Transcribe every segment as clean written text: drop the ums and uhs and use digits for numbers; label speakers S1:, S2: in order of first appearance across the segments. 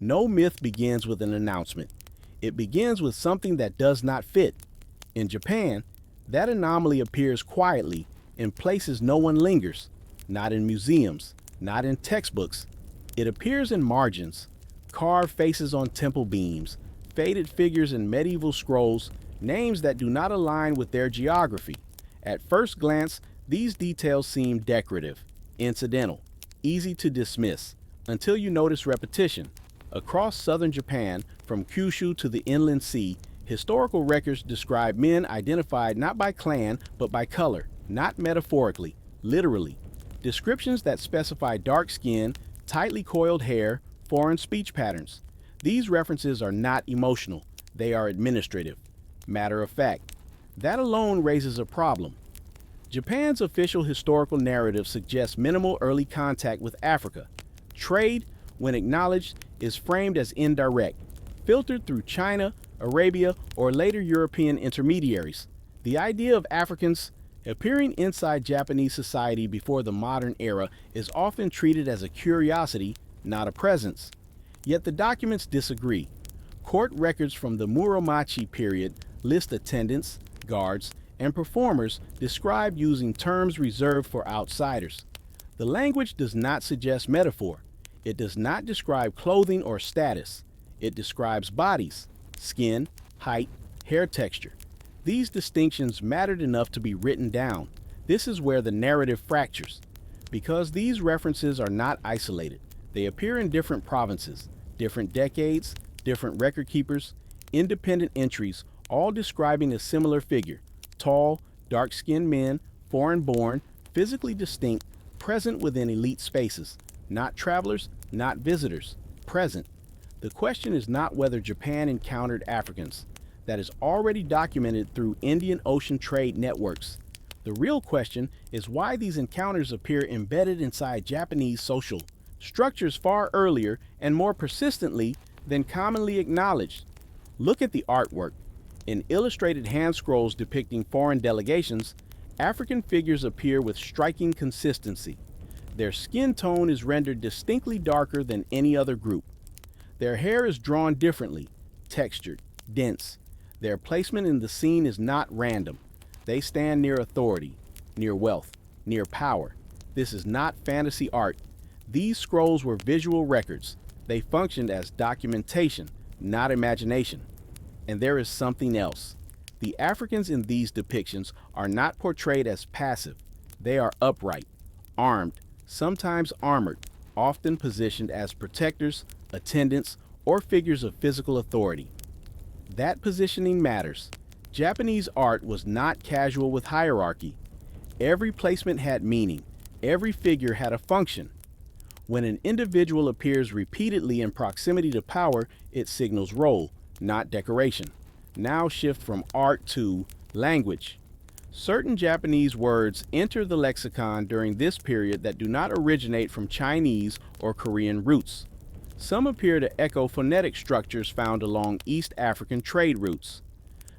S1: No myth begins with an announcement. It begins with something that does not fit. In Japan, that anomaly appears quietly in places no one lingers, not in museums, not in textbooks. It appears in margins, carved faces on temple beams, faded figures in medieval scrolls, names that do not align with their geography. At first glance, these details seem decorative, incidental, easy to dismiss, until you notice repetition. Across southern Japan, from Kyushu to the inland sea, historical records describe men identified not by clan but by color, not metaphorically, literally. Descriptions that specify dark skin, tightly coiled hair, foreign speech patterns. These references are not emotional, they are administrative. Matter of fact, that alone raises a problem. Japan's official historical narrative suggests minimal early contact with Africa. Trade, when acknowledged, is framed as indirect, filtered through China, Arabia, or later European intermediaries. The idea of Africans appearing inside Japanese society before the modern era is often treated as a curiosity, not a presence. Yet the documents disagree. Court records from the Muromachi period list attendants, guards, and performers described using terms reserved for outsiders. The language does not suggest metaphor. It does not describe clothing or status. It describes bodies, skin, height, hair texture. These distinctions mattered enough to be written down. This is where the narrative fractures. Because these references are not isolated, they appear in different provinces, different decades, different record keepers, independent entries, all describing a similar figure. Tall, dark-skinned men, foreign-born, physically distinct, present within elite spaces. Not travelers, not visitors, present. The question is not whether Japan encountered Africans. That is already documented through Indian Ocean trade networks. The real question is why these encounters appear embedded inside Japanese social structures far earlier and more persistently than commonly acknowledged. Look at the artwork. In illustrated handscrolls depicting foreign delegations, African figures appear with striking consistency. Their skin tone is rendered distinctly darker than any other group. Their hair is drawn differently, textured, dense. Their placement in the scene is not random. They stand near authority, near wealth, near power. This is not fantasy art. These scrolls were visual records. They functioned as documentation, not imagination. And there is something else. The Africans in these depictions are not portrayed as passive. They are upright, armed, sometimes armored, often positioned as protectors, attendants, or figures of physical authority. That positioning matters. Japanese art was not casual with hierarchy. Every placement had meaning. Every figure had a function. When an individual appears repeatedly in proximity to power, it signals role, not decoration. Now shift from art to language. Certain Japanese words enter the lexicon during this period that do not originate from Chinese or Korean roots. Some appear to echo phonetic structures found along East African trade routes.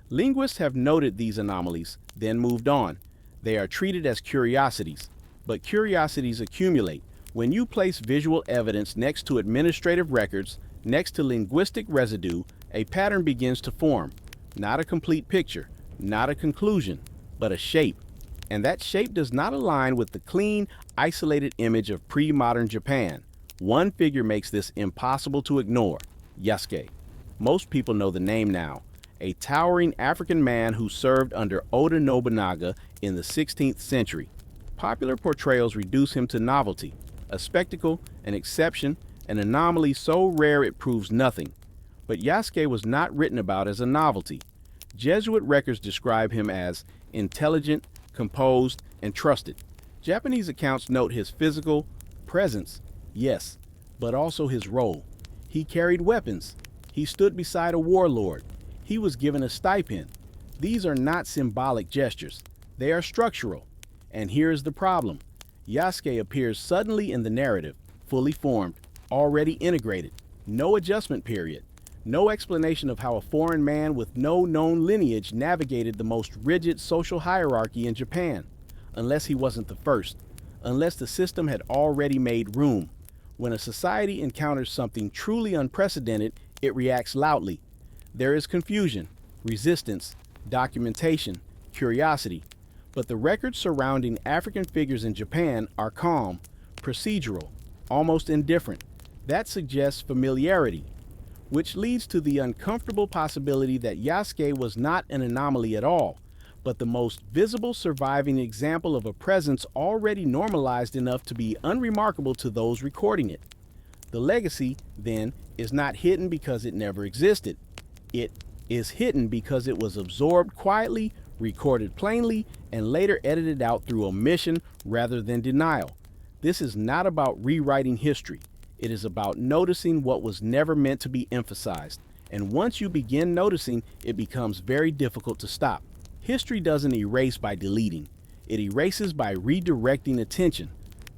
S1: Linguists have noted these anomalies, then moved on. They are treated as curiosities, but curiosities accumulate. When you place visual evidence next to administrative records, next to linguistic residue, a pattern begins to form. Not a complete picture, not a conclusion, but a shape. And that shape does not align with the clean, isolated image of pre-modern Japan. One figure makes this impossible to ignore: Yasuke. Most people know the name now. A towering African man who served under Oda Nobunaga in the 16th century. Popular portrayals reduce him to novelty, a spectacle, an exception, an anomaly so rare it proves nothing. But Yasuke was not written about as a novelty. Jesuit records describe him as intelligent, composed, and trusted. Japanese accounts note his physical presence, yes, but also his role. He carried weapons. He stood beside a warlord. He was given a stipend. These are not symbolic gestures. They are structural. And here's the problem. Yasuke appears suddenly in the narrative, fully formed, already integrated. No adjustment period. No explanation of how a foreign man with no known lineage navigated the most rigid social hierarchy in Japan. Unless he wasn't the first. Unless the system had already made room. When a society encounters something truly unprecedented, it reacts loudly. There is confusion, resistance, documentation, curiosity. But the records surrounding African figures in Japan are calm, procedural, almost indifferent. That suggests familiarity, which leads to the uncomfortable possibility that Yasuke was not an anomaly at all, but the most visible surviving example of a presence already normalized enough to be unremarkable to those recording it. The legacy, then, is not hidden because it never existed. It is hidden because it was absorbed quietly, recorded plainly, and later edited out through omission rather than denial. This is not about rewriting history. It is about noticing what was never meant to be emphasized. And once you begin noticing, it becomes very difficult to stop. History doesn't erase by deleting. It erases by redirecting attention.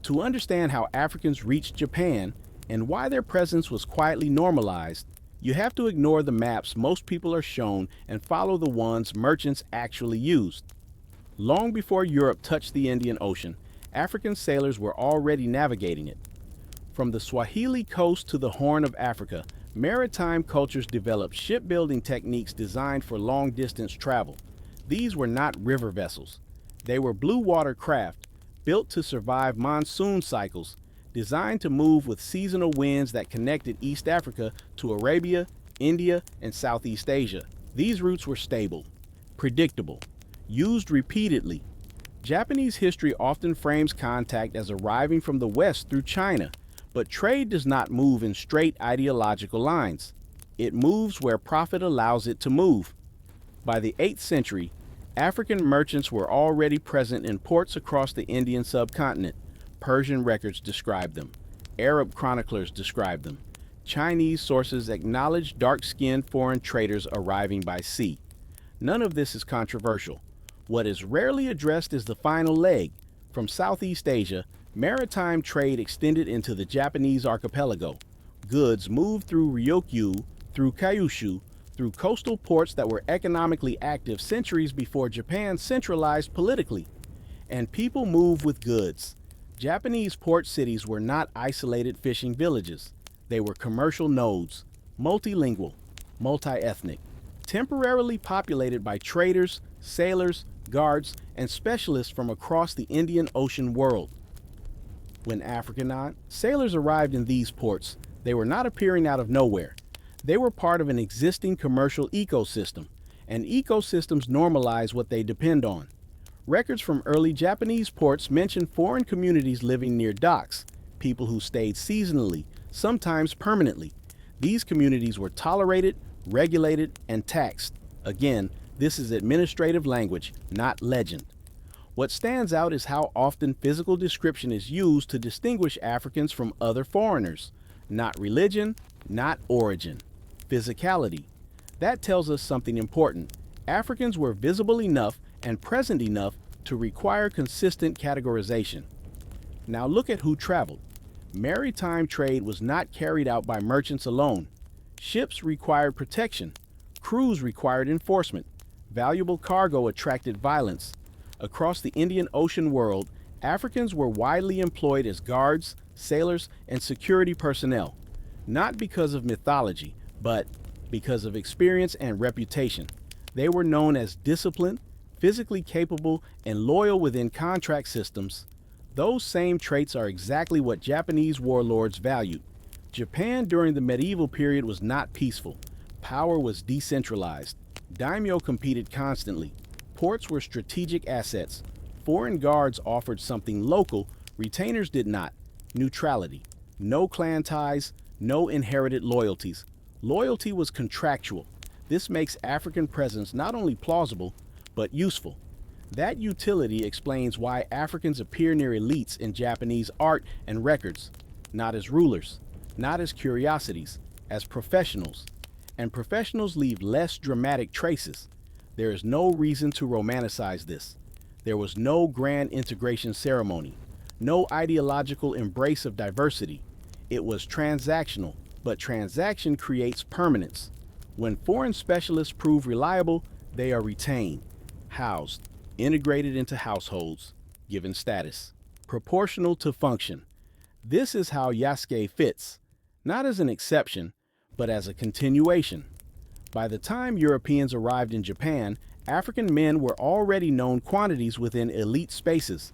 S1: To understand how Africans reached Japan and why their presence was quietly normalized, you have to ignore the maps most people are shown and follow the ones merchants actually used. Long before Europe touched the Indian Ocean, African sailors were already navigating it. From the Swahili coast to the Horn of Africa, maritime cultures developed shipbuilding techniques designed for long-distance travel. These were not river vessels. They were blue water craft, built to survive monsoon cycles, designed to move with seasonal winds that connected East Africa to Arabia, India, and Southeast Asia. These routes were stable, predictable, used repeatedly. Japanese history often frames contact as arriving from the West through China, but trade does not move in straight ideological lines. It moves where profit allows it to move. By the 8th century, African merchants were already present in ports across the Indian subcontinent. Persian records describe them. Arab chroniclers describe them. Chinese sources acknowledge dark-skinned foreign traders arriving by sea. None of this is controversial. What is rarely addressed is the final leg. From Southeast Asia, maritime trade extended into the Japanese archipelago. Goods moved through Ryukyu, through Kyushu, through coastal ports that were economically active centuries before Japan centralized politically. And people moved with goods. Japanese port cities were not isolated fishing villages. They were commercial nodes, multilingual, multi-ethnic, temporarily populated by traders, sailors, guards, and specialists from across the Indian Ocean world. When Africanized, sailors arrived in these ports, they were not appearing out of nowhere. They were part of an existing commercial ecosystem, and ecosystems normalize what they depend on. Records from early Japanese ports mention foreign communities living near docks, people who stayed seasonally, sometimes permanently. These communities were tolerated, regulated, and taxed. Again, this is administrative language, not legend. What stands out is how often physical description is used to distinguish Africans from other foreigners. Not religion, not origin. Physicality. That tells us something important. Africans were visible enough and present enough to require consistent categorization. Now look at who traveled. Maritime trade was not carried out by merchants alone. Ships required protection. Crews required enforcement. Valuable cargo attracted violence. Across the Indian Ocean world, Africans were widely employed as guards, sailors, and security personnel, not because of mythology, but because of experience and reputation. They were known as disciplined, physically capable, and loyal within contract systems. Those same traits are exactly what Japanese warlords valued. Japan during the medieval period was not peaceful. Power was decentralized. Daimyo competed constantly. Ports were strategic assets. Foreign guards offered something local, retainers did not. Neutrality. No clan ties, no inherited loyalties. Loyalty was contractual. This makes African presence not only plausible, but useful. That utility explains why Africans appear near elites in Japanese art and records, not as rulers, not as curiosities, as professionals. And professionals leave less dramatic traces. There is no reason to romanticize this. There was no grand integration ceremony, no ideological embrace of diversity. It was transactional, but transaction creates permanence. When foreign specialists prove reliable, they are retained, housed, integrated into households, given status. Proportional to function. This is how Yasuke fits, not as an exception, but as a continuation. By the time Europeans arrived in Japan, African men were already known quantities within elite spaces.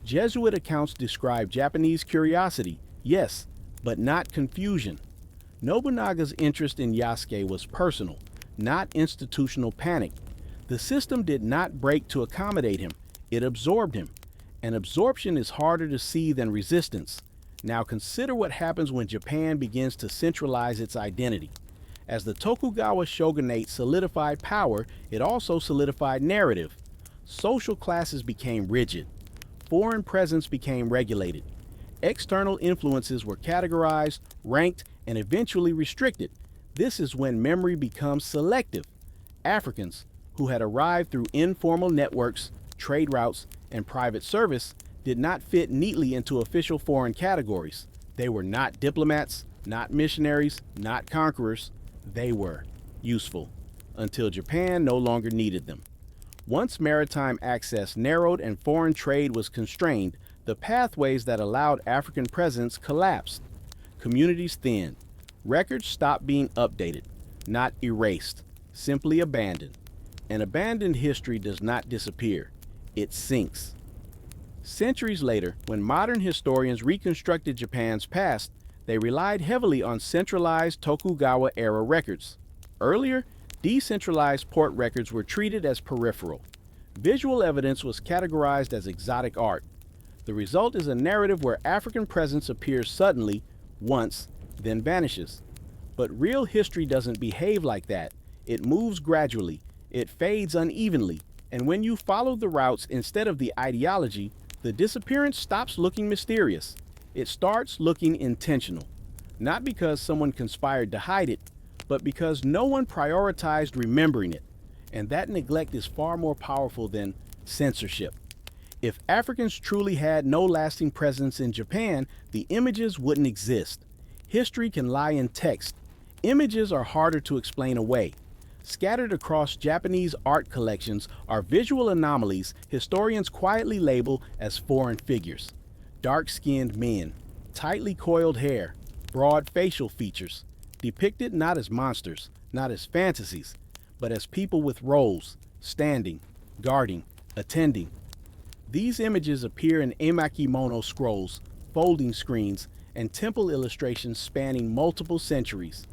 S1: Jesuit accounts describe Japanese curiosity, yes, but not confusion. Nobunaga's interest in Yasuke was personal, not institutional panic. The system did not break to accommodate him, it absorbed him. And absorption is harder to see than resistance. Now consider what happens when Japan begins to centralize its identity. As the Tokugawa shogunate solidified power, it also solidified narrative. Social classes became rigid. Foreign presence became regulated. External influences were categorized, ranked, and eventually restricted. This is when memory becomes selective. Africans, who had arrived through informal networks, trade routes, and private service, did not fit neatly into official foreign categories. They were not diplomats, not missionaries, not conquerors. They were useful, until Japan no longer needed them. Once maritime access narrowed and foreign trade was constrained, the pathways that allowed African presence collapsed. Communities thinned. Records stopped being updated, not erased, simply abandoned. An abandoned history does not disappear, it sinks. Centuries later, when modern historians reconstructed Japan's past, they relied heavily on centralized Tokugawa-era records. Earlier, decentralized port records were treated as peripheral. Visual evidence was categorized as exotic art. The result is a narrative where African presence appears suddenly, once, then vanishes. But real history doesn't behave like that. It moves gradually, it fades unevenly, and when you follow the routes instead of the ideology, the disappearance stops looking mysterious. It starts looking intentional. Not because someone conspired to hide it, but because no one prioritized remembering it. And that neglect is far more powerful than censorship. If Africans truly had no lasting presence in Japan, the images wouldn't exist. History can lie in text. Images are harder to explain away. Scattered across Japanese art collections are visual anomalies historians quietly label as foreign figures. Dark-skinned men, tightly coiled hair, broad facial features, depicted not as monsters, not as fantasies, but as people with roles, standing, guarding, attending. These images appear in emakimono scrolls, folding screens, and temple illustrations spanning multiple centuries.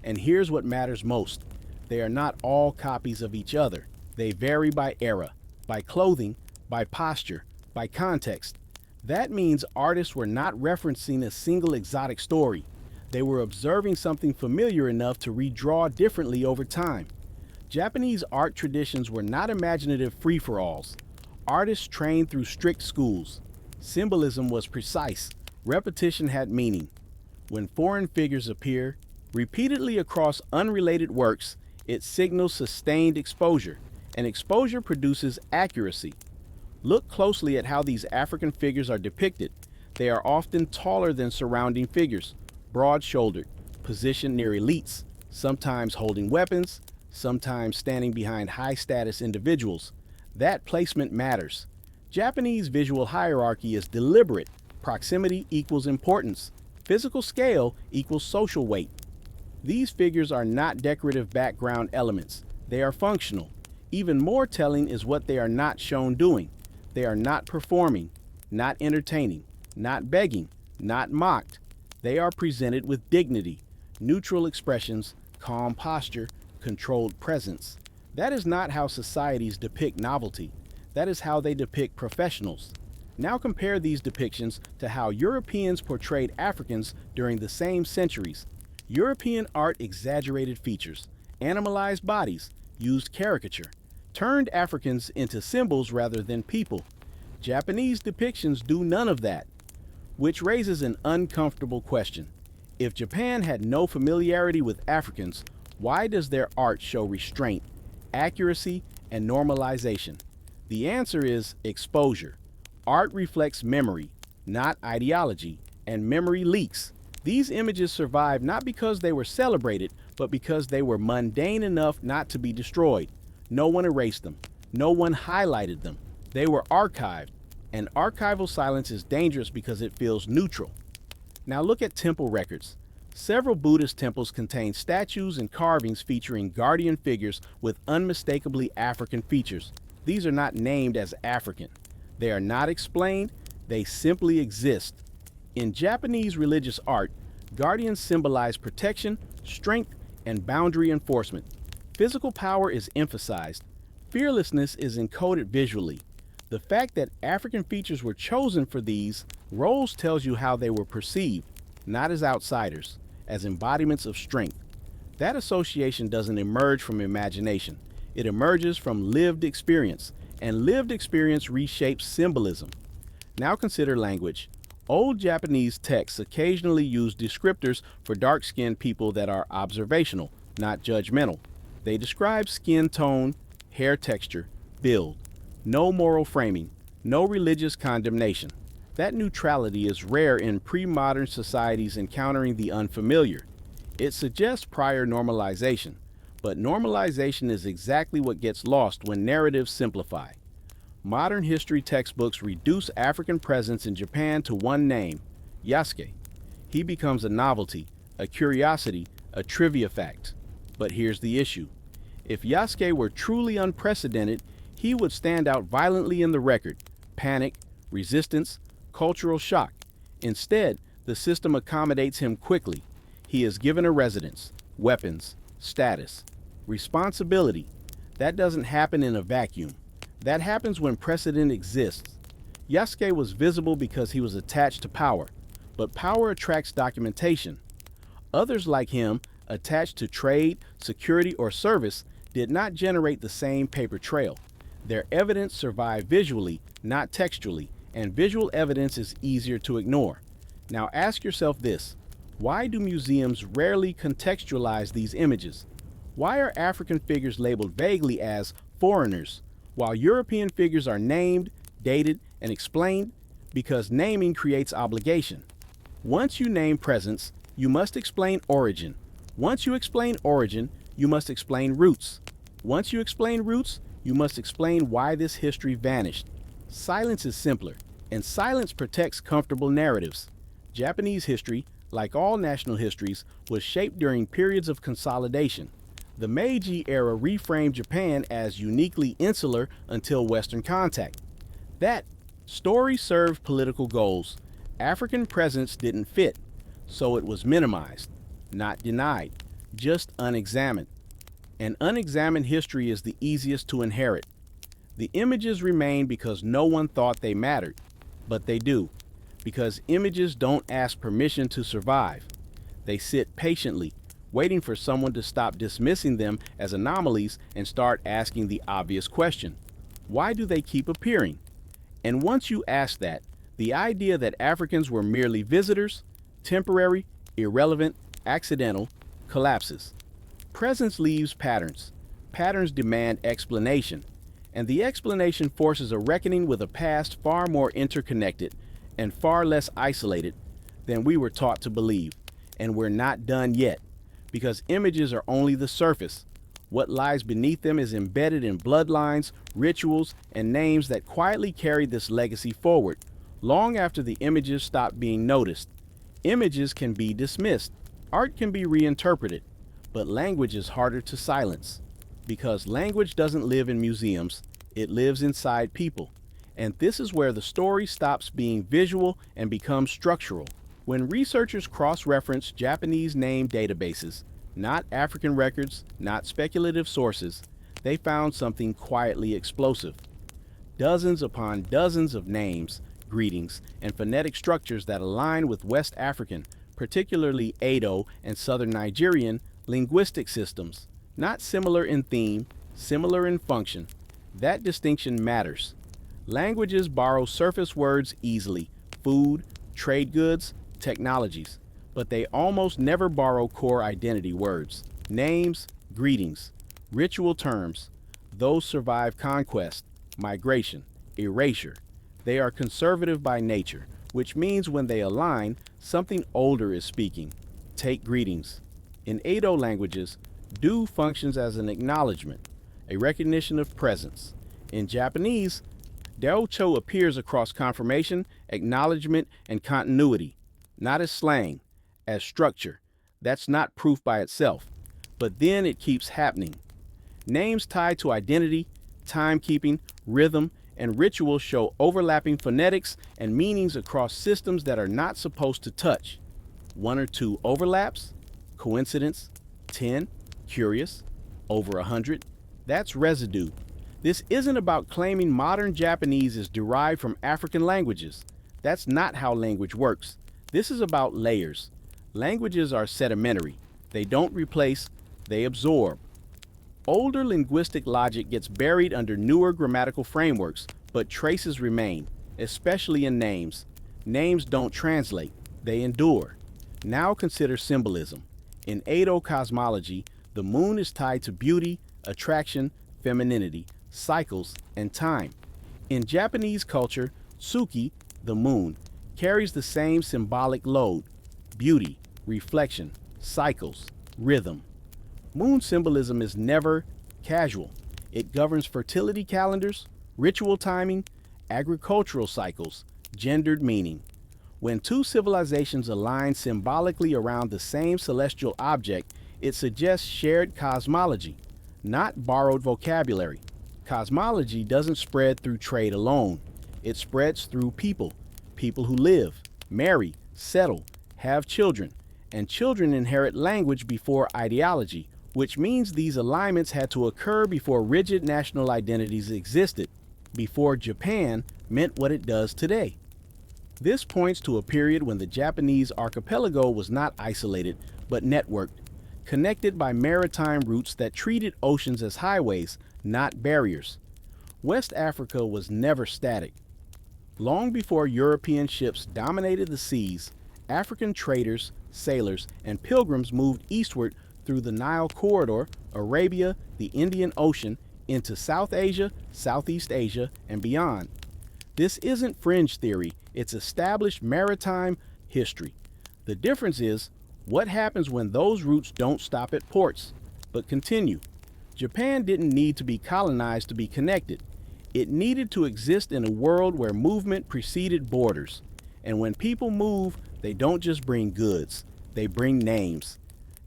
S1: And here's what matters most. They are not all copies of each other. They vary by era, by clothing, by posture, by context. That means artists were not referencing a single exotic story. They were observing something familiar enough to redraw differently over time. Japanese art traditions were not imaginative free-for-alls. Artists trained through strict schools. Symbolism was precise. Repetition had meaning. When foreign figures appear, repeatedly across unrelated works, it signals sustained exposure, and exposure produces accuracy. Look closely at how these African figures are depicted. They are often taller than surrounding figures, broad-shouldered, positioned near elites, sometimes holding weapons, sometimes standing behind high-status individuals. That placement matters. Japanese visual hierarchy is deliberate. Proximity equals importance. Physical scale equals social weight. These figures are not decorative background elements. They are functional. Even more telling is what they are not shown doing. They are not performing, not entertaining, not begging, not mocked. They are presented with dignity, neutral expressions, calm posture, controlled presence. That is not how societies depict novelty. That is how they depict professionals. Now compare these depictions to how Europeans portrayed Africans during the same centuries. European art exaggerated features, animalized bodies, used caricature, turned Africans into symbols rather than people. Japanese depictions do none of that, which raises an uncomfortable question. If Japan had no familiarity with Africans, why does their art show restraint, accuracy, and normalization? The answer is exposure. Art reflects memory, not ideology, and memory leaks. These images survive not because they were celebrated, but because they were mundane enough not to be destroyed. No one erased them. No one highlighted them. They were archived, and archival silence is dangerous because it feels neutral. Now look at temple records. Several Buddhist temples contain statues and carvings featuring guardian figures with unmistakably African features. These are not named as African. They are not explained, they simply exist. In Japanese religious art, guardians symbolize protection, strength, and boundary enforcement. Physical power is emphasized. Fearlessness is encoded visually. The fact that African features were chosen for these roles tells you how they were perceived, not as outsiders, as embodiments of strength. That association doesn't emerge from imagination. It emerges from lived experience, and lived experience reshapes symbolism. Now consider language. Old Japanese texts occasionally use descriptors for dark-skinned people that are observational, not judgmental. They describe skin tone, hair texture, build. No moral framing, no religious condemnation. That neutrality is rare in pre-modern societies encountering the unfamiliar. It suggests prior normalization, but normalization is exactly what gets lost when narratives simplify. Modern history textbooks reduce African presence in Japan to one name, Yasuke. He becomes a novelty, a curiosity, a trivia fact. But here's the issue. If Yasuke were truly unprecedented, he would stand out violently in the record: panic, resistance, cultural shock. Instead, the system accommodates him quickly. He is given a residence, weapons, status, responsibility. That doesn't happen in a vacuum. That happens when precedent exists. Yasuke was visible because he was attached to power, but power attracts documentation. Others like him, attached to trade, security, or service, did not generate the same paper trail. Their evidence survived visually, not textually, and visual evidence is easier to ignore. Now ask yourself this: why do museums rarely contextualize these images? Why are African figures labeled vaguely as foreigners, while European figures are named, dated, and explained? Because naming creates obligation. Once you name presence, you must explain origin. Once you explain origin, you must explain roots. Once you explain roots, you must explain why this history vanished. Silence is simpler, and silence protects comfortable narratives. Japanese history, like all national histories, was shaped during periods of consolidation. The Meiji era reframed Japan as uniquely insular until Western contact. That story served political goals. African presence didn't fit, so it was minimized, not denied, just unexamined. And unexamined history is the easiest to inherit. The images remain because no one thought they mattered, but they do, because images don't ask permission to survive. They sit patiently, waiting for someone to stop dismissing them as anomalies and start asking the obvious question: why do they keep appearing? And once you ask that, the idea that Africans were merely visitors, temporary, irrelevant, accidental, collapses. Presence leaves patterns. Patterns demand explanation. And the explanation forces a reckoning with a past far more interconnected and far less isolated than we were taught to believe. And we're not done yet, because images are only the surface. What lies beneath them is embedded in bloodlines, rituals, and names that quietly carry this legacy forward, long after the images stop being noticed. Images can be dismissed. Art can be reinterpreted. But language is harder to silence, because language doesn't live in museums, it lives inside people. And this is where the story stops being visual and becomes structural. When researchers cross-reference Japanese name databases, not African records, not speculative sources, they found something quietly explosive. Dozens upon dozens of names, greetings, and phonetic structures that align with West African, particularly Edo and Southern Nigerian, linguistic systems, not similar in theme, similar in function. That distinction matters. Languages borrow surface words easily: food, trade goods, technologies, but they almost never borrow core identity words: names, greetings, ritual terms. Those survive conquest, migration, erasure. They are conservative by nature, which means when they align, something older is speaking. Take greetings. In Edo languages, do functions as an acknowledgement, a recognition of presence. In Japanese, Daocho appears across confirmation, acknowledgement, and continuity. not as slang, as structure. That's not proof by itself. But then it keeps happening. Names tied to identity, timekeeping, rhythm, and ritual show overlapping phonetics and meanings across systems that are not supposed to touch. One or two overlaps, coincidence, 10, curious, over 100, that's residue. This isn't about claiming modern Japanese is derived from African languages. That's not how language works. This is about layers. Languages are sedimentary. They don't replace, they absorb. Older linguistic logic gets buried under newer grammatical frameworks, but traces remain, especially in names. Names don't translate, they endure. Now consider symbolism. In Edo cosmology, the moon is tied to beauty, attraction, femininity, cycles, and time. In Japanese culture, Tsuki, the moon, carries the same symbolic load: beauty, reflection, cycles, rhythm. Moon symbolism is never casual. It governs fertility calendars, ritual timing, agricultural cycles, gendered meaning. When two civilizations align symbolically around the same celestial object, it suggests shared cosmology, not borrowed vocabulary. Cosmology doesn't spread through trade alone. It spreads through people, people who live, marry, settle, have children, and children inherit language before ideology, which means these alignments had to occur before rigid national identities existed, before Japan meant what it does today. This points to a period when the Japanese archipelago was not isolated, but networked, connected by maritime routes that treated oceans as highways, not barriers. West Africa was never static. Long before European ships dominated the seas, African traders, sailors, and pilgrims moved eastward through the Nile corridor, Arabia, the Indian Ocean, into South Asia, Southeast Asia, and beyond. This isn't fringe theory, it's established maritime history. The difference is, what happens when those routes don't stop at ports, but continue? Japan didn't need to be colonized to be connected. It needed to exist in a world where movement preceded borders. And when people move, they don't just bring goods, they bring names.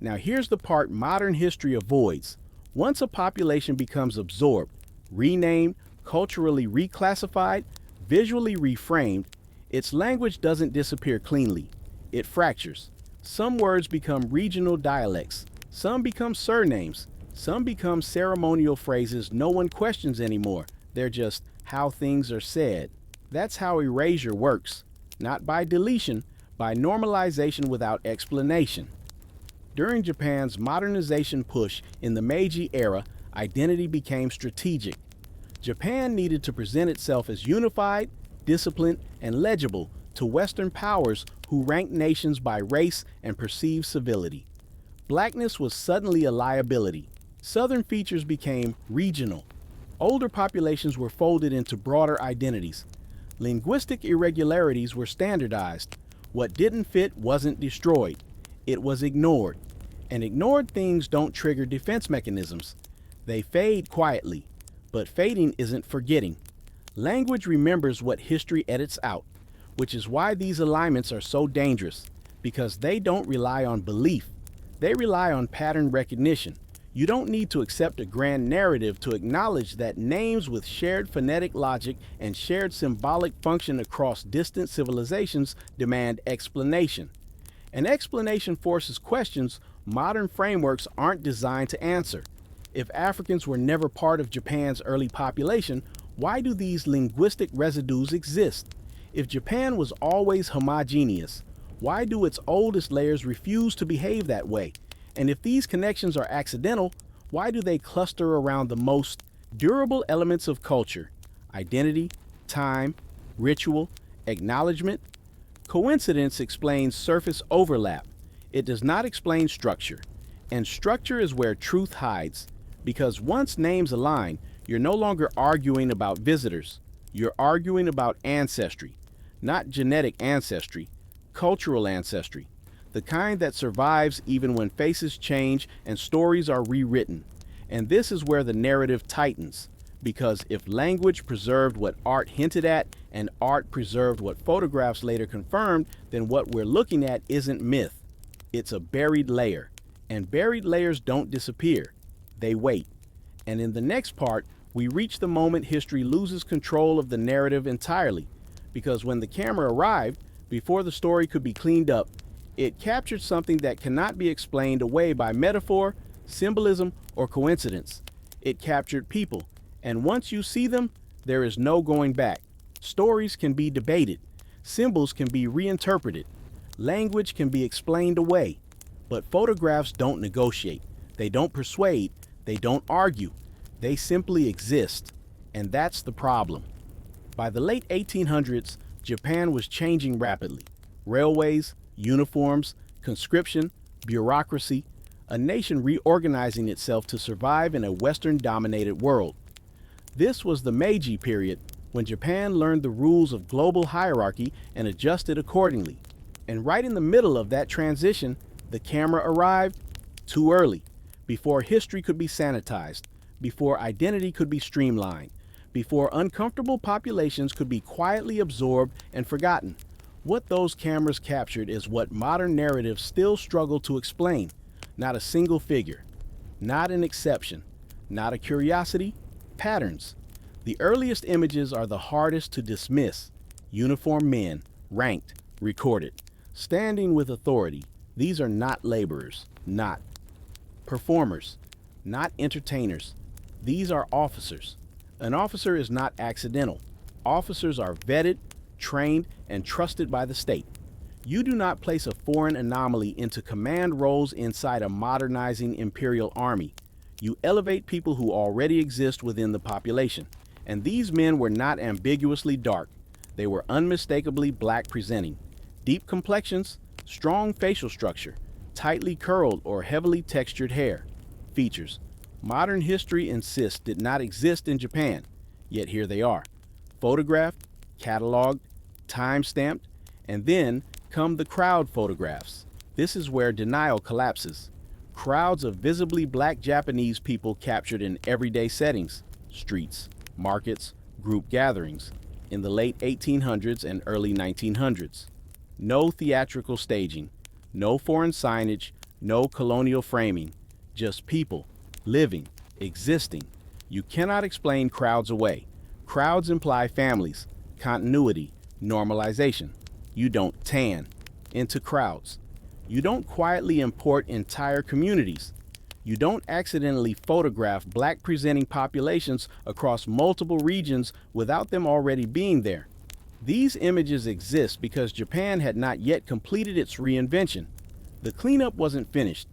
S1: Now here's the part modern history avoids. Once a population becomes absorbed, renamed, culturally reclassified, visually reframed, its language doesn't disappear cleanly. It fractures. Some words become regional dialects. Some become surnames. Some become ceremonial phrases no one questions anymore. They're just how things are said. That's how erasure works. Not by deletion, by normalization without explanation. During Japan's modernization push in the Meiji era, identity became strategic. Japan needed to present itself as unified, disciplined, and legible to Western powers who ranked nations by race and perceived civility. Blackness was suddenly a liability. Southern features became regional. Older populations were folded into broader identities. Linguistic irregularities were standardized. What didn't fit wasn't destroyed. It was ignored. And ignored things don't trigger defense mechanisms. They fade quietly. But fading isn't forgetting. Language remembers what history edits out, which is why these alignments are so dangerous, because they don't rely on belief. They rely on pattern recognition. You don't need to accept a grand narrative to acknowledge that names with shared phonetic logic and shared symbolic function across distant civilizations demand explanation. An explanation forces questions modern frameworks aren't designed to answer. If Africans were never part of Japan's early population, why do these linguistic residues exist? If Japan was always homogeneous, why do its oldest layers refuse to behave that way? And if these connections are accidental, why do they cluster around the most durable elements of culture? Identity, time, ritual, acknowledgement? Coincidence explains surface overlap. It does not explain structure. And structure is where truth hides. Because once names align, you're no longer arguing about visitors. You're arguing about ancestry. Not genetic ancestry, cultural ancestry. The kind that survives even when faces change and stories are rewritten. And this is where the narrative tightens. Because if language preserved what art hinted at and art preserved what photographs later confirmed, then what we're looking at isn't myth. It's a buried layer. And buried layers don't disappear. They wait. And in the next part, we reach the moment history loses control of the narrative entirely. Because when the camera arrived, before the story could be cleaned up, it captured something that cannot be explained away by metaphor, symbolism, or coincidence. It captured people. And once you see them, there is no going back. Stories can be debated. Symbols can be reinterpreted. Language can be explained away. But photographs don't negotiate. They don't persuade. They don't argue. They simply exist. And that's the problem. By the late 1800s, Japan was changing rapidly. Railways, uniforms, conscription, bureaucracy, a nation reorganizing itself to survive in a Western-dominated world. This was the Meiji period, when Japan learned the rules of global hierarchy and adjusted accordingly. And right in the middle of that transition, the camera arrived too early, before history could be sanitized, before identity could be streamlined, before uncomfortable populations could be quietly absorbed and forgotten. What those cameras captured is what modern narratives still struggle to explain. Not a single figure, not an exception, not a curiosity, patterns. The earliest images are the hardest to dismiss. Uniformed men, ranked, recorded, standing with authority. These are not laborers, not performers, not entertainers. These are officers. An officer is not accidental. Officers are vetted, trained, and trusted by the state. You do not place a foreign anomaly into command roles inside a modernizing imperial army. You elevate people who already exist within the population. And these men were not ambiguously dark. They were unmistakably black presenting. Deep complexions, strong facial structure, tightly curled or heavily textured hair. Features modern history insists did not exist in Japan, yet here they are. Photographed, cataloged, time-stamped, and then come the crowd photographs. This is where denial collapses. Crowds of visibly black Japanese people captured in everyday settings, streets, markets, group gatherings, in the late 1800s and early 1900s. No theatrical staging, no foreign signage, no colonial framing, just people, living, existing. You cannot explain crowds away. Crowds imply families, continuity, normalization. You don't tan into crowds. You don't quietly import entire communities. You don't accidentally photograph black presenting populations across multiple regions without them already being there. These images exist because Japan had not yet completed its reinvention. The cleanup wasn't finished.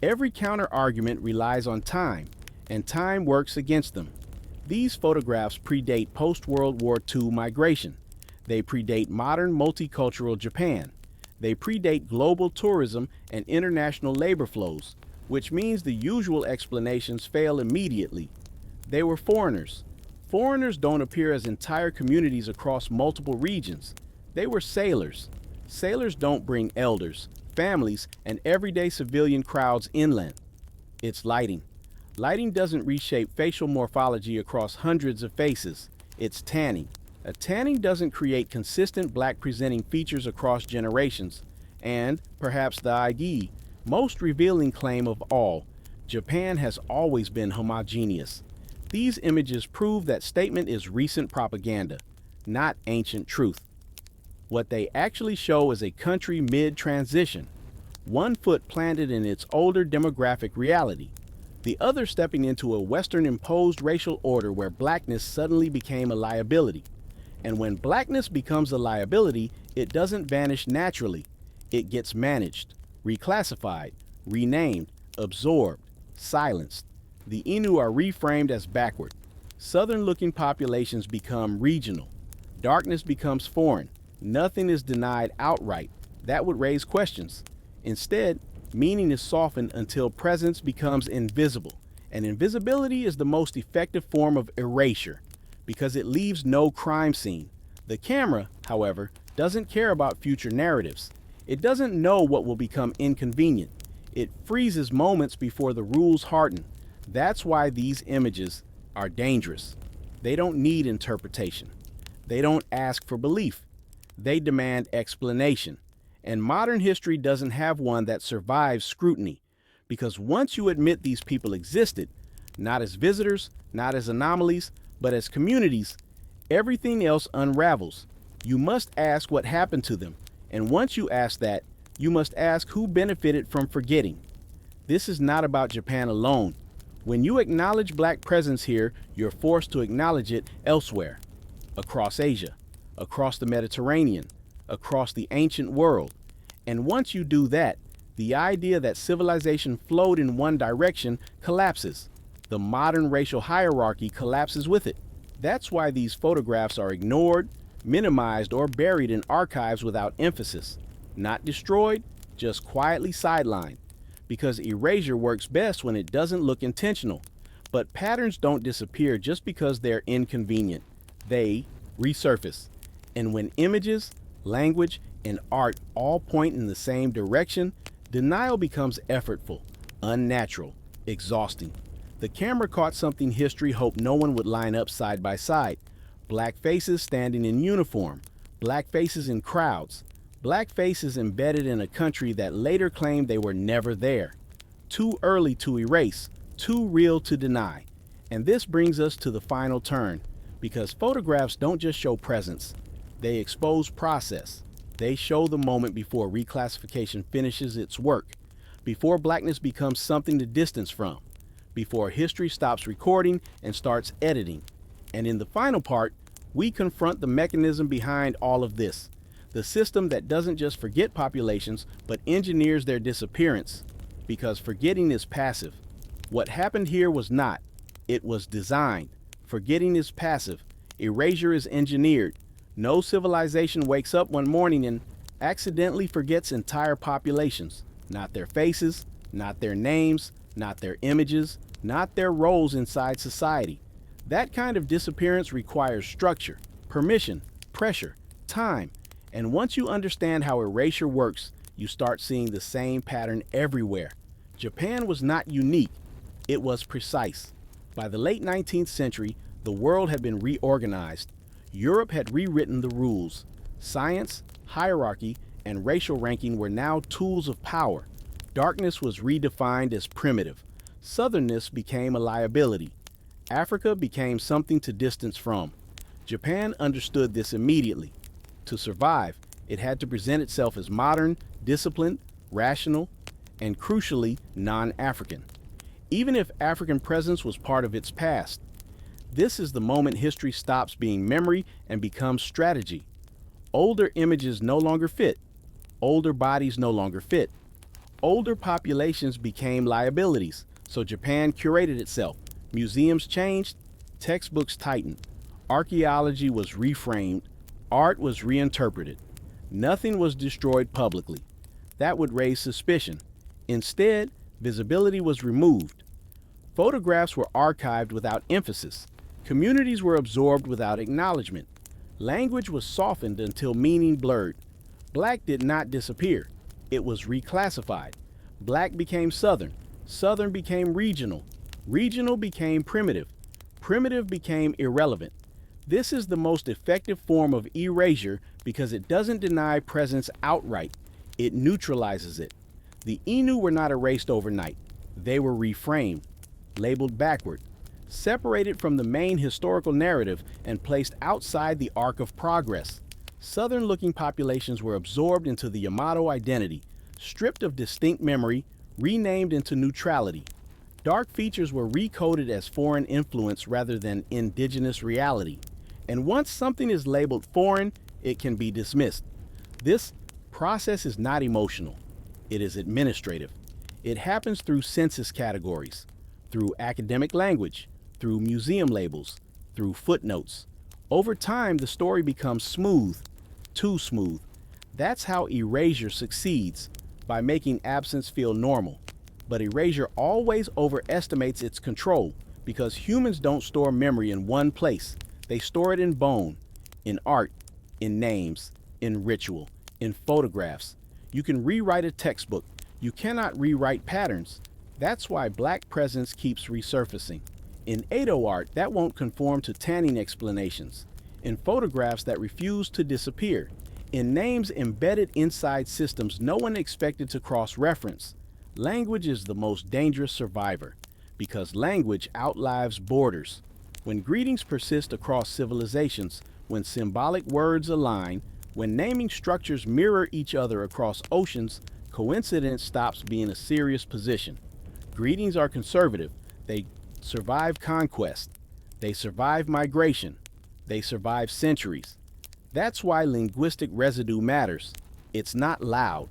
S1: Every counter-argument relies on time, and time works against them. These photographs predate post-World War II migration. They predate modern multicultural Japan. They predate global tourism and international labor flows, which means the usual explanations fail immediately. They were foreigners. Foreigners don't appear as entire communities across multiple regions. They were sailors. Sailors don't bring elders, families, and everyday civilian crowds inland. It's lighting. Lighting doesn't reshape facial morphology across hundreds of faces. It's tanning. A tanning doesn't create consistent black presenting features across generations. And, perhaps the ID, most revealing claim of all, Japan has always been homogeneous. These images prove that statement is recent propaganda, not ancient truth. What they actually show is a country mid-transition, one foot planted in its older demographic reality, the other stepping into a Western-imposed racial order where blackness suddenly became a liability. And when blackness becomes a liability, it doesn't vanish naturally. It gets managed, reclassified, renamed, absorbed, silenced. The Innu are reframed as backward. Southern-looking populations become regional. Darkness becomes foreign. Nothing is denied outright. That would raise questions. Instead, meaning is softened until presence becomes invisible. And invisibility is the most effective form of erasure because it leaves no crime scene. The camera, however, doesn't care about future narratives. It doesn't know what will become inconvenient. It freezes moments before the rules harden. That's why these images are dangerous. They don't need interpretation. They don't ask for belief. They demand explanation. And modern history doesn't have one that survives scrutiny, because once you admit these people existed, not as visitors, not as anomalies, but as communities, everything else unravels. You must ask what happened to them, and once you ask that, you must ask who benefited from forgetting. This is not about Japan alone. When you acknowledge Black presence here, you're forced to acknowledge it elsewhere, across Asia, across the Mediterranean, across the ancient world. And once you do that, the idea that civilization flowed in one direction collapses. The modern racial hierarchy collapses with it. That's why these photographs are ignored, minimized, or buried in archives without emphasis. Not destroyed, just quietly sidelined. Because erasure works best when it doesn't look intentional. But patterns don't disappear just because they're inconvenient. They resurface. And when images, language, and art all point in the same direction, denial becomes effortful, unnatural, exhausting. The camera caught something history hoped no one would line up side by side. Black faces standing in uniform, Black faces in crowds, Black faces embedded in a country that later claimed they were never there. Too early to erase, too real to deny. And this brings us to the final turn, because photographs don't just show presence, they expose process. They show the moment before reclassification finishes its work, before Blackness becomes something to distance from, before history stops recording and starts editing. And in the final part, we confront the mechanism behind all of this, the system that doesn't just forget populations, but engineers their disappearance, because forgetting is passive. What happened here was not. It was designed. Forgetting is passive. Erasure is engineered. No civilization wakes up one morning and accidentally forgets entire populations. Not their faces, not their names, not their images, not their roles inside society. That kind of disappearance requires structure, permission, pressure, time. And once you understand how erasure works, you start seeing the same pattern everywhere. Japan was not unique. It was precise. By the late 19th century, the world had been reorganized. Europe had rewritten the rules. Science, hierarchy, and racial ranking were now tools of power. Darkness was redefined as primitive. Southernness became a liability. Africa became something to distance from. Japan understood this immediately. To survive, it had to present itself as modern, disciplined, rational, and crucially, non-African. Even if African presence was part of its past. This is the moment history stops being memory and becomes strategy. Older images no longer fit. Older bodies no longer fit. Older populations became liabilities, so Japan curated itself. Museums changed, textbooks tightened. Archaeology was reframed, art was reinterpreted. Nothing was destroyed publicly. That would raise suspicion. Instead, visibility was removed. Photographs were archived without emphasis. Communities were absorbed without acknowledgement. Language was softened until meaning blurred. Black did not disappear. It was reclassified. Black became Southern. Southern became regional. Regional became primitive. Primitive became irrelevant. This is the most effective form of erasure because it doesn't deny presence outright. It neutralizes it. The Innu were not erased overnight. They were reframed, labeled backward, separated from the main historical narrative and placed outside the arc of progress. Southern-looking populations were absorbed into the Yamato identity, stripped of distinct memory, renamed into neutrality. Dark features were recoded as foreign influence rather than indigenous reality. And once something is labeled foreign, it can be dismissed. This process is not emotional. It is administrative. It happens through census categories, through academic language, through museum labels, through footnotes. Over time, the story becomes smooth, too smooth. That's how erasure succeeds, by making absence feel normal. But erasure always overestimates its control, because humans don't store memory in one place. They store it in bone, in art, in names, in ritual, in photographs. You can rewrite a textbook. You cannot rewrite patterns. That's why Black presence keeps resurfacing. In Edo art, that won't conform to tanning explanations. In photographs that refuse to disappear. In names embedded inside systems no one expected to cross-reference. Language is the most dangerous survivor, because language outlives borders. When greetings persist across civilizations, when symbolic words align, when naming structures mirror each other across oceans, coincidence stops being a serious position. Greetings are conservative. They survive conquest. They survive migration. They survive centuries. That's why linguistic residue matters. It's not loud.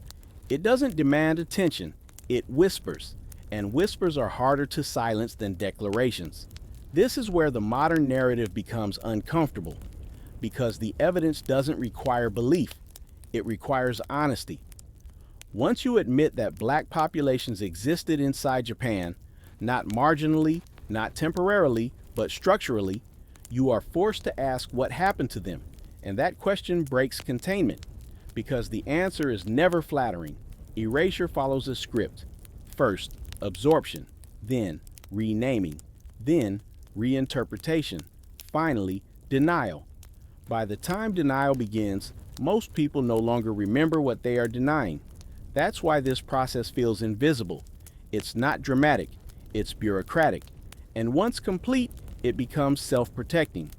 S1: It doesn't demand attention. It whispers. And whispers are harder to silence than declarations. This is where the modern narrative becomes uncomfortable, because the evidence doesn't require belief. It requires honesty. Once you admit that black populations existed inside Japan, not marginally, not temporarily, but structurally, you are forced to ask what happened to them, and that question breaks containment, because the answer is never flattering. Erasure follows a script. First, absorption, then renaming, then reinterpretation, finally, denial. By the time denial begins, most people no longer remember what they are denying. That's why this process feels invisible. It's not dramatic, it's bureaucratic. And once complete, it becomes self-protecting.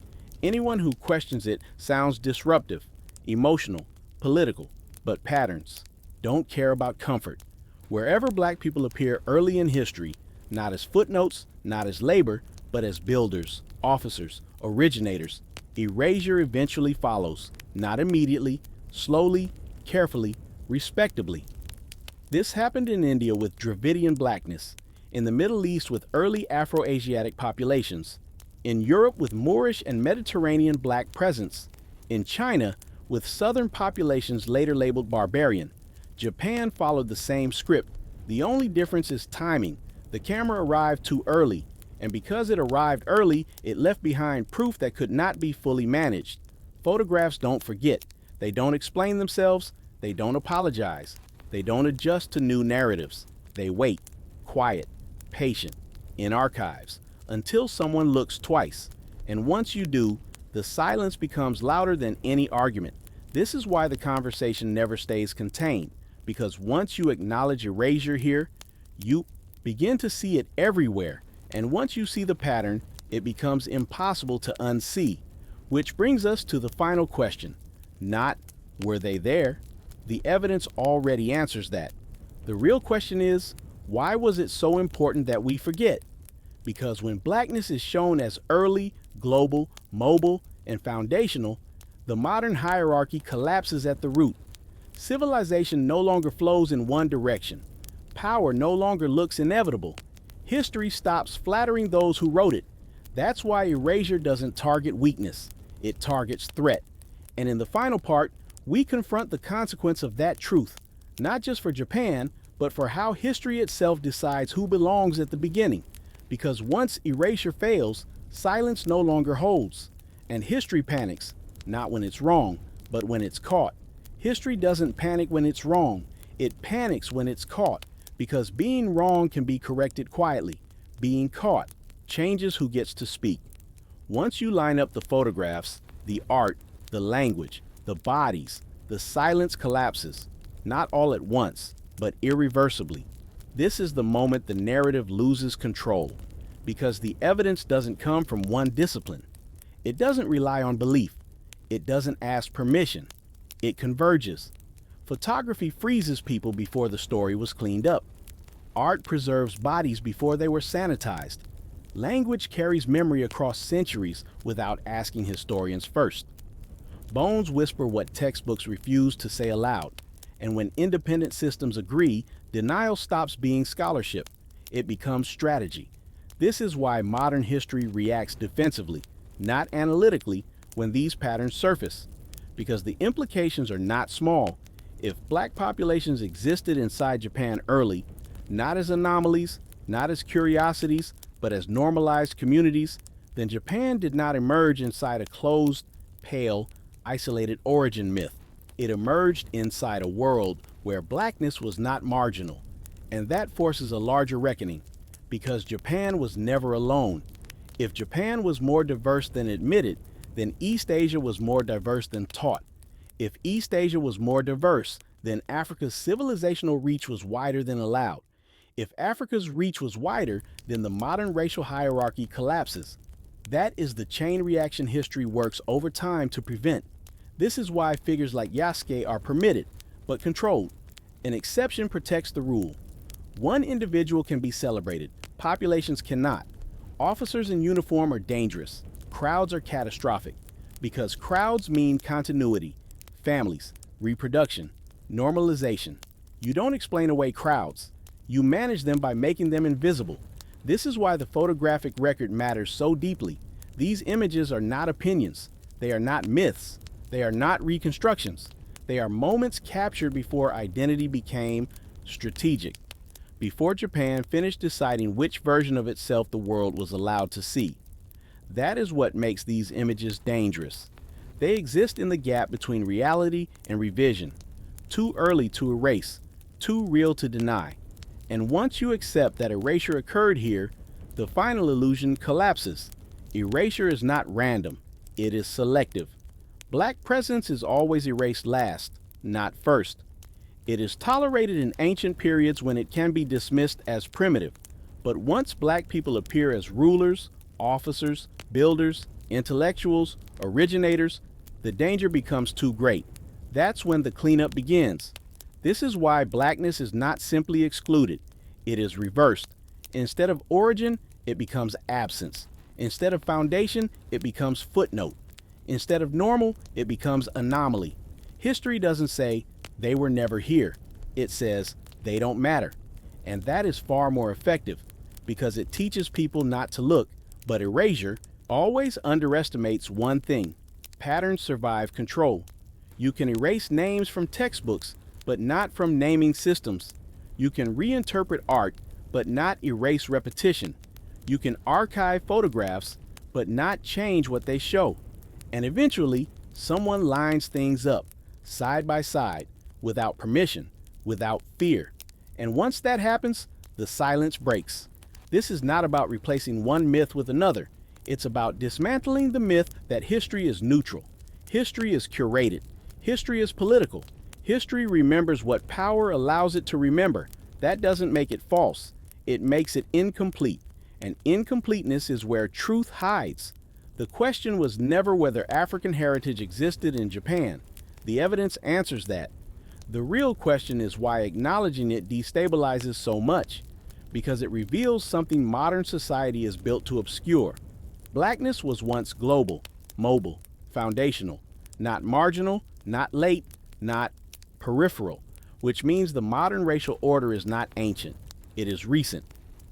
S1: Anyone who questions it sounds disruptive, emotional, political, but patterns don't care about comfort. Wherever black people appear early in history, not as footnotes, not as labor, but as builders, officers, originators, erasure eventually follows, not immediately, slowly, carefully, respectably. This happened in India with Dravidian blackness, in the Middle East with early Afro-Asiatic populations, in Europe with Moorish and Mediterranean black presence, in China with southern populations later labeled barbarian. Japan followed the same script. The only difference is timing. The camera arrived too early, and because it arrived early, it left behind proof that could not be fully managed. Photographs don't forget. They don't explain themselves. They don't apologize. They don't adjust to new narratives. They wait, quiet, patient, in archives, until someone looks twice. And once you do, the silence becomes louder than any argument. This is why the conversation never stays contained, because once you acknowledge erasure here, you begin to see it everywhere. And once you see the pattern, it becomes impossible to unsee. Which brings us to the final question. Not, were they there? The evidence already answers that. The real question is, why was it so important that we forget? Because when blackness is shown as early, global, mobile, and foundational, the modern hierarchy collapses at the root. Civilization no longer flows in one direction. Power no longer looks inevitable. History stops flattering those who wrote it. That's why erasure doesn't target weakness. It targets threat. And in the final part, we confront the consequence of that truth, not just for Japan, but for how history itself decides who belongs at the beginning. Because once erasure fails, silence no longer holds. And history panics, not when it's wrong, but when it's caught. History doesn't panic when it's wrong. It panics when it's caught, because being wrong can be corrected quietly. Being caught changes who gets to speak. Once you line up the photographs, the art, the language, the bodies, the silence collapses, not all at once, but irreversibly. This is the moment the narrative loses control, because the evidence doesn't come from one discipline. It doesn't rely on belief. It doesn't ask permission. It converges. Photography freezes people before the story was cleaned up. Art preserves bodies before they were sanitized. Language carries memory across centuries without asking historians first. Bones whisper what textbooks refuse to say aloud. And when independent systems agree, denial stops being scholarship. It becomes strategy. This is why modern history reacts defensively, not analytically, when these patterns surface. Because the implications are not small. If black populations existed inside Japan early, not as anomalies, not as curiosities, but as normalized communities, then Japan did not emerge inside a closed, pale, isolated origin myth. It emerged inside a world where blackness was not marginal. And that forces a larger reckoning, because Japan was never alone. If Japan was more diverse than admitted, then East Asia was more diverse than taught. If East Asia was more diverse, then Africa's civilizational reach was wider than allowed. If Africa's reach was wider, then the modern racial hierarchy collapses. That is the chain reaction history works over time to prevent. This is why figures like Yasuke are permitted, but controlled. An exception protects the rule. One individual can be celebrated, populations cannot. Officers in uniform are dangerous. Crowds are catastrophic, because crowds mean continuity, families, reproduction, normalization. You don't explain away crowds. You manage them by making them invisible. This is why the photographic record matters so deeply. These images are not opinions. They are not myths. They are not reconstructions. They are moments captured before identity became strategic, before Japan finished deciding which version of itself the world was allowed to see. That is what makes these images dangerous. They exist in the gap between reality and revision, too early to erase, too real to deny. And once you accept that erasure occurred here, the final illusion collapses. Erasure is not random, it is selective. Black presence is always erased last, not first. It is tolerated in ancient periods when it can be dismissed as primitive. But once black people appear as rulers, officers, builders, intellectuals, originators, the danger becomes too great. That's when the cleanup begins. This is why blackness is not simply excluded. It is reversed. Instead of origin, it becomes absence. Instead of foundation, it becomes footnote. Instead of normal, it becomes anomaly. History doesn't say, they were never here. It says, they don't matter. And that is far more effective, because it teaches people not to look. But erasure always underestimates one thing. Patterns survive control. You can erase names from textbooks, but not from naming systems. You can reinterpret art, but not erase repetition. You can archive photographs, but not change what they show. And eventually, someone lines things up, side by side, without permission, without fear. And once that happens, the silence breaks. This is not about replacing one myth with another. It's about dismantling the myth that history is neutral. History is curated. History is political. History remembers what power allows it to remember. That doesn't make it false. It makes it incomplete. And incompleteness is where truth hides. The question was never whether African heritage existed in Japan. The evidence answers that. The real question is why acknowledging it destabilizes so much, because it reveals something modern society is built to obscure. Blackness was once global, mobile, foundational, not marginal, not late, not peripheral, which means the modern racial order is not ancient. It is recent,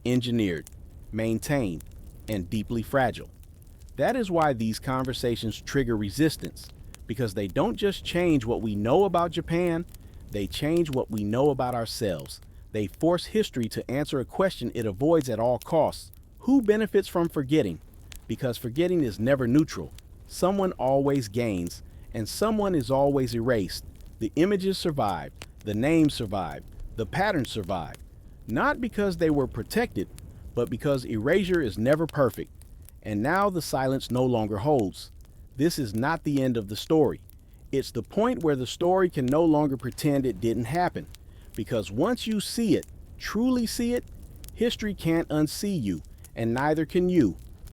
S1: engineered, maintained, and deeply fragile. That is why these conversations trigger resistance, because they don't just change what we know about Japan, they change what we know about ourselves. They force history to answer a question it avoids at all costs. Who benefits from forgetting? Because forgetting is never neutral. Someone always gains, and someone is always erased. The images survive, the names survive, the patterns survive. Not because they were protected, but because erasure is never perfect. And now the silence no longer holds. This is not the end of the story. It's the point where the story can no longer pretend it didn't happen. Because once you see it, truly see it, history can't unsee you, and neither can you.